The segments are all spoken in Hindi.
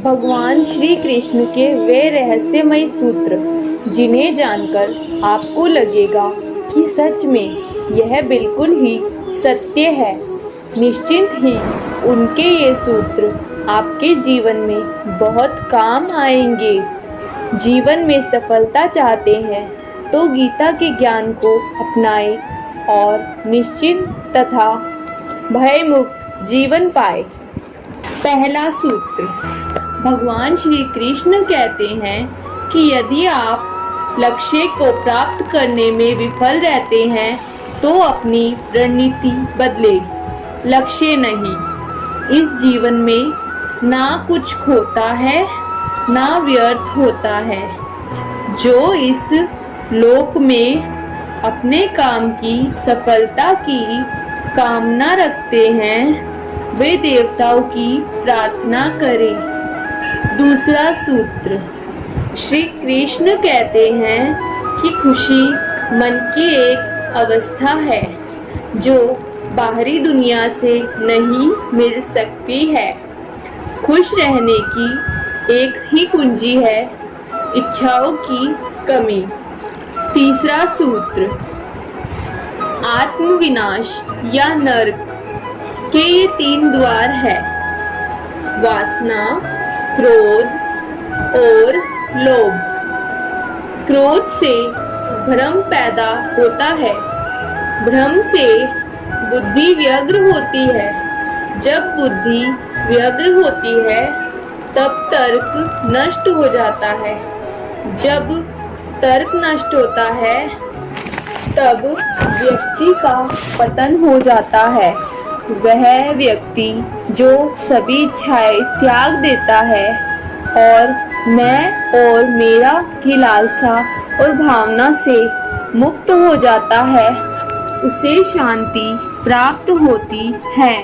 भगवान श्री कृष्ण के वे रहस्यमय सूत्र जिन्हें जानकर आपको लगेगा कि सच में यह बिल्कुल ही सत्य है। निश्चिंत ही उनके ये सूत्र आपके जीवन में बहुत काम आएंगे। जीवन में सफलता चाहते हैं तो गीता के ज्ञान को अपनाएं और निश्चिंत तथा भयमुक्त जीवन पाए। पहला सूत्र, भगवान श्री कृष्ण कहते हैं कि यदि आप लक्ष्य को प्राप्त करने में विफल रहते हैं तो अपनी रणनीति बदलें, लक्ष्य नहीं। इस जीवन में ना कुछ खोता है ना व्यर्थ होता है। जो इस लोक में अपने काम की सफलता की कामना रखते हैं वे देवताओं की प्रार्थना करें। दूसरा सूत्र, श्री कृष्ण कहते हैं कि खुशी मन की एक अवस्था है जो बाहरी दुनिया से नहीं मिल सकती है। खुश रहने की एक ही कुंजी है, इच्छाओं की कमी। तीसरा सूत्र, आत्मविनाश या नरक के ये 3 द्वार है, वासना, क्रोध और लोभ। क्रोध से भ्रम पैदा होता है, भ्रम से बुद्धि व्यग्र होती है। जब बुद्धि व्यग्र होती है तब तर्क नष्ट हो जाता है। जब तर्क नष्ट होता है तब व्यक्ति का पतन हो जाता है। वह व्यक्ति जो सभी इच्छाएं त्याग देता है और मैं और मेरा की लालसा और भावना से मुक्त हो जाता है, उसे शांति प्राप्त होती है।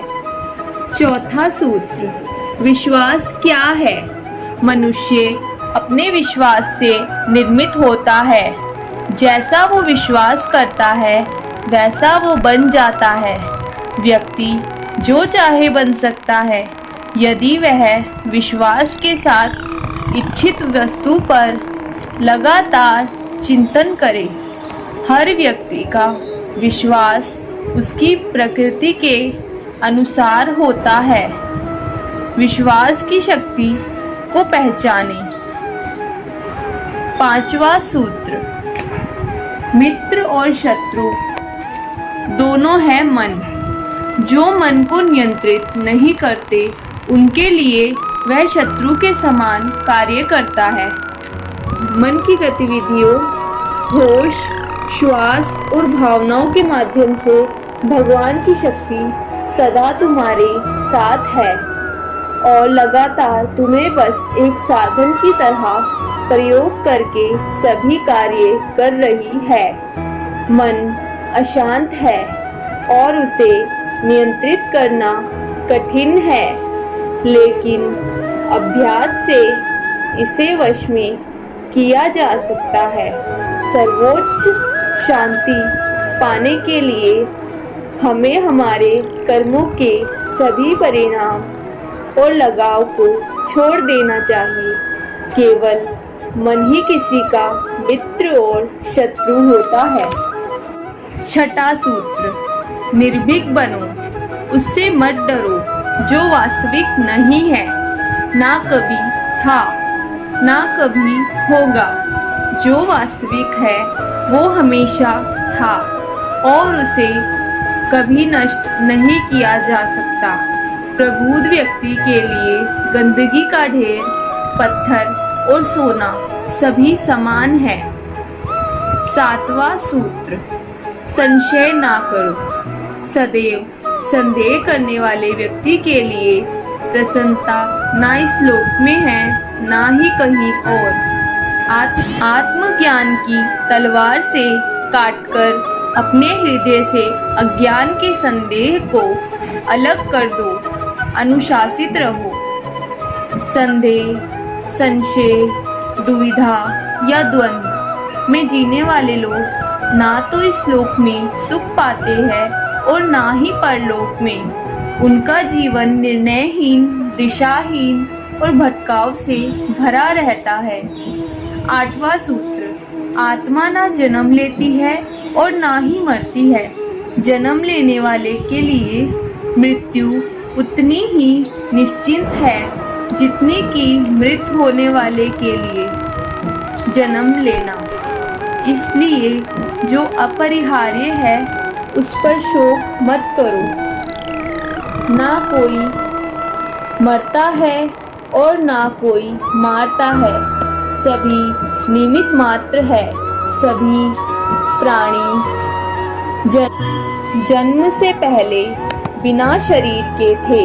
चौथा सूत्र, विश्वास क्या है? मनुष्य अपने विश्वास से निर्मित होता है। जैसा वो विश्वास करता है वैसा वो बन जाता है। व्यक्ति जो चाहे बन सकता है यदि वह विश्वास के साथ इच्छित वस्तु पर लगातार चिंतन करे। हर व्यक्ति का विश्वास उसकी प्रकृति के अनुसार होता है। विश्वास की शक्ति को पहचानें। पांचवा सूत्र, मित्र और शत्रु दोनों है मन। जो मन को नियंत्रित नहीं करते उनके लिए वह शत्रु के समान कार्य करता है। मन की गतिविधियों, होश, श्वास और भावनाओं के माध्यम से भगवान की शक्ति सदा तुम्हारे साथ है और लगातार तुम्हें बस एक साधन की तरह प्रयोग करके सभी कार्य कर रही है। मन अशांत है और उसे नियंत्रित करना कठिन है, लेकिन अभ्यास से इसे वश में किया जा सकता है। सर्वोच्च शांति पाने के लिए हमें हमारे कर्मों के सभी परिणाम और लगाव को छोड़ देना चाहिए। केवल मन ही किसी का मित्र और शत्रु होता है। छठा सूत्र, निर्भीक बनो, उससे मत डरो जो वास्तविक नहीं है, ना कभी था ना कभी होगा। जो वास्तविक है वो हमेशा था और उसे कभी नष्ट नहीं किया जा सकता। प्रबुद्ध व्यक्ति के लिए गंदगी का ढेर, पत्थर और सोना सभी समान है। सातवां सूत्र, संशय ना करो। सदैव संदेह करने वाले व्यक्ति के लिए प्रसन्नता ना इस लोक में है ना ही कहीं और। आत्मज्ञान की तलवार से काटकर अपने हृदय से अज्ञान के संदेह को अलग कर दो। अनुशासित रहो। संदेह, संशय, दुविधा या द्वंद्व में जीने वाले लोग ना तो इस लोक में सुख पाते हैं और ना ही परलोक में। उनका जीवन निर्णयहीन, दिशाहीन और भटकाव से भरा रहता है। 8वां सूत्र, आत्मा ना जन्म लेती है और ना ही मरती है। जन्म लेने वाले के लिए मृत्यु उतनी ही निश्चिंत है जितनी कि मृत होने वाले के लिए जन्म लेना। इसलिए जो अपरिहार्य है उस पर शोक मत करो। ना कोई मरता है और ना कोई मारता है, सभी निमित्त मात्र है। सभी प्राणी जन्म से पहले बिना शरीर के थे,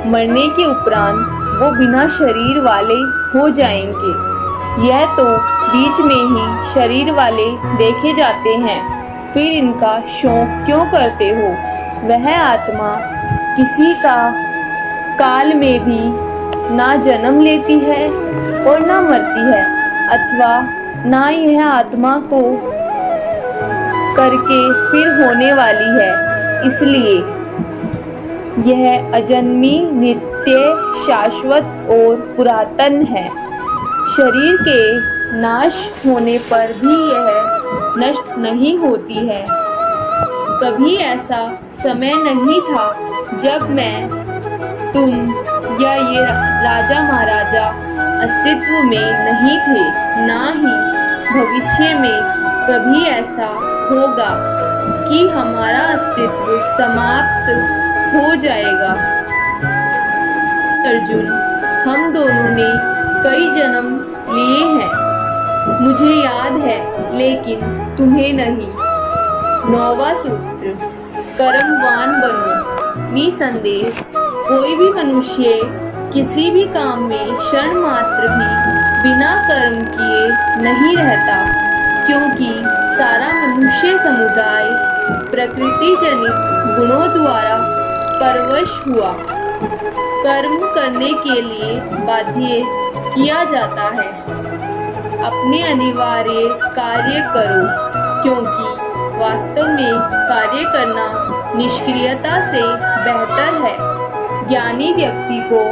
मरने के उपरांत वो बिना शरीर वाले हो जाएंगे। यह तो बीच में ही शरीर वाले देखे जाते हैं, फिर इनका शोक क्यों करते हो? वह आत्मा किसी का काल में भी ना जन्म लेती है और ना मरती है, अथवा ना यह आत्मा को करके फिर होने वाली है। इसलिए यह अजन्मी, नित्य, शाश्वत और पुरातन है। शरीर के नाश होने पर भी यह नष्ट नहीं होती है। कभी ऐसा समय नहीं था जब मैं, तुम या ये राजा महाराजा अस्तित्व में नहीं थे, ना ही भविष्य में कभी ऐसा होगा कि हमारा अस्तित्व समाप्त हो जाएगा। अर्जुन, हम दोनों ने कई जन्म लिए हैं, मुझे याद है, लेकिन तुम्हें नहीं। 9वां सूत्र, कर्मवान बनो। निसंदेह कोई भी मनुष्य किसी भी काम में क्षण मात्र भी बिना कर्म किए नहीं रहता, क्योंकि सारा मनुष्य समुदाय प्रकृति जनित गुणों द्वारा परवश हुआ कर्म करने के लिए बाध्य किया जाता है। अपने अनिवार्य कार्य करो, क्योंकि वास्तव में कार्य करना निष्क्रियता से बेहतर है। ज्ञानी व्यक्ति को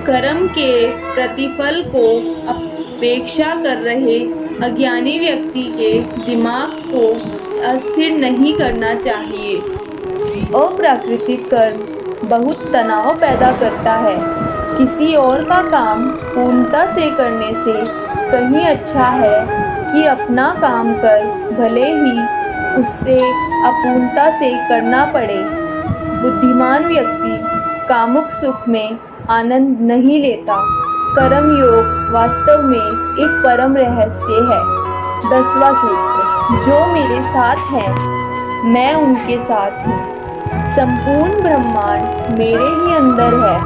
कर्म के प्रतिफल को अपेक्षा कर रहे अज्ञानी व्यक्ति के दिमाग को अस्थिर नहीं करना चाहिए। अप्राकृतिक कर्म बहुत तनाव पैदा करता है। किसी और का काम पूर्णता से करने से कहीं अच्छा है कि अपना काम कर भले ही उससे अपूर्णता से करना पड़े। बुद्धिमान व्यक्ति कामुक सुख में आनंद नहीं लेता। कर्म योग वास्तव में एक परम रहस्य है। 10वां सूत्र, जो मेरे साथ है मैं उनके साथ हूँ। संपूर्ण ब्रह्मांड मेरे ही अंदर है।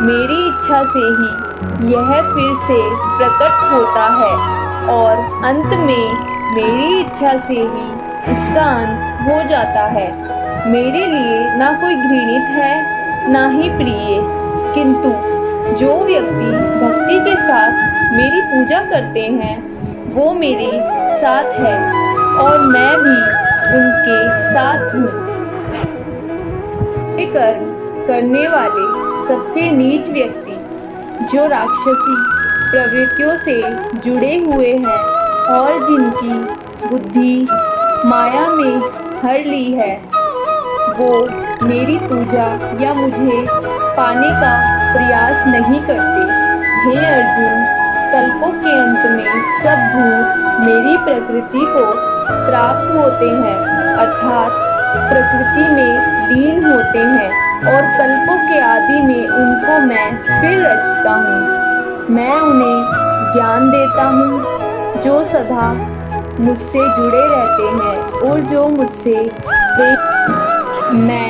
मेरी इच्छा से ही यह फिर से प्रकट होता है और अंत में मेरी इच्छा से ही इसका अंत हो जाता है। मेरे लिए ना कोई घृणित है ना ही प्रिय, किंतु जो व्यक्ति भक्ति के साथ मेरी पूजा करते हैं वो मेरे साथ है और मैं भी उनके साथ हूँ। कर्म करने वाले सबसे नीच व्यक्ति जो राक्षसी प्रवृत्तियों से जुड़े हुए हैं और जिनकी बुद्धि माया में हर ली है, वो मेरी पूजा या मुझे पाने का प्रयास नहीं करते। हे अर्जुन, कल्पों के अंत में सब भूत मेरी प्रकृति को प्राप्त होते हैं, अर्थात प्रकृति में लीन होते हैं और कल्पों के आदि में उनको मैं फिर रचता हूँ। मैं उन्हें ज्ञान देता हूँ जो सदा मुझसे जुड़े रहते हैं और जो मुझसे मैं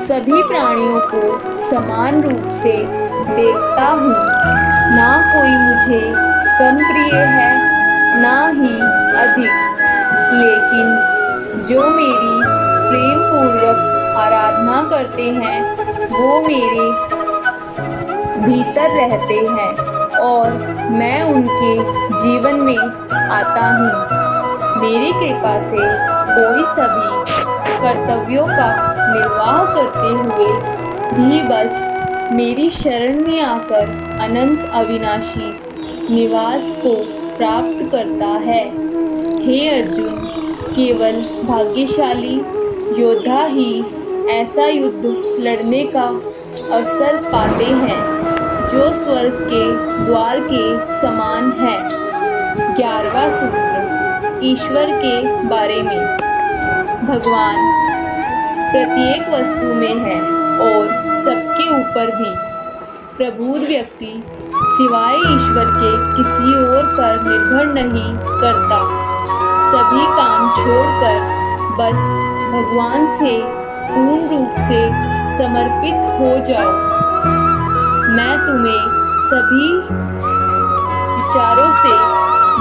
सभी प्राणियों को समान रूप से देखता हूँ। ना कोई मुझे कम प्रिय है ना ही अधिक, लेकिन जो मेरी प्रेम पूर्वक आराधना करते हैं वो मेरे भीतर रहते हैं और मैं उनके जीवन में आता हूँ। मेरी कृपा से कोई सभी कर्तव्यों का निर्वाह करते हुए भी बस मेरी शरण में आकर अनंत अविनाशी निवास को प्राप्त करता है। हे अर्जुन, केवल भाग्यशाली योद्धा ही ऐसा युद्ध लड़ने का अवसर पाते हैं जो स्वर्ग के द्वार के समान है। 11वां सूत्र ईश्वर के बारे में। भगवान प्रत्येक वस्तु में है और सबके ऊपर भी। प्रबुद्ध व्यक्ति सिवाय ईश्वर के किसी और पर निर्भर नहीं करता। सभी काम छोड़कर बस भगवान से पूर्ण रूप से समर्पित हो जाओ। मैं तुम्हें सभी विचारों से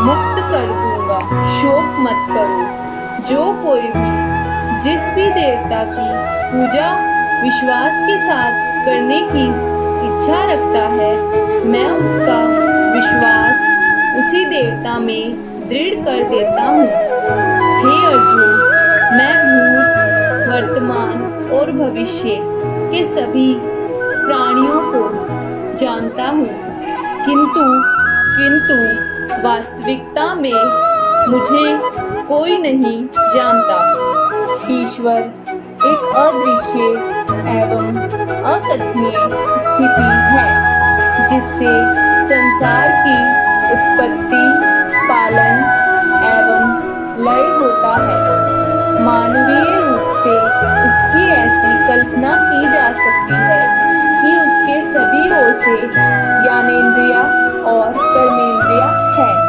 मुक्त कर दूंगा। शोक मत करो। जो कोई भी जिस भी देवता की पूजा विश्वास के साथ करने की इच्छा रखता है, मैं उसका विश्वास उसी देवता में दृढ़ कर देता हूँ। हे अर्जुन, मैं भूत, वर्तमान और भविष्य के सभी प्राणियों को जानता हूँ, किंतु वास्तविकता में मुझे कोई नहीं जानता। ईश्वर एक अदृश्य एवं अकथनीय स्थिति है जिससे संसार की उत्पत्ति, पालन एवं लय होता है। मानवीय रूप से उसकी ऐसी कल्पना की जा सकती है कि उसके सभी ओर से ज्ञानेंद्रिया और कर्मेंद्रिया है।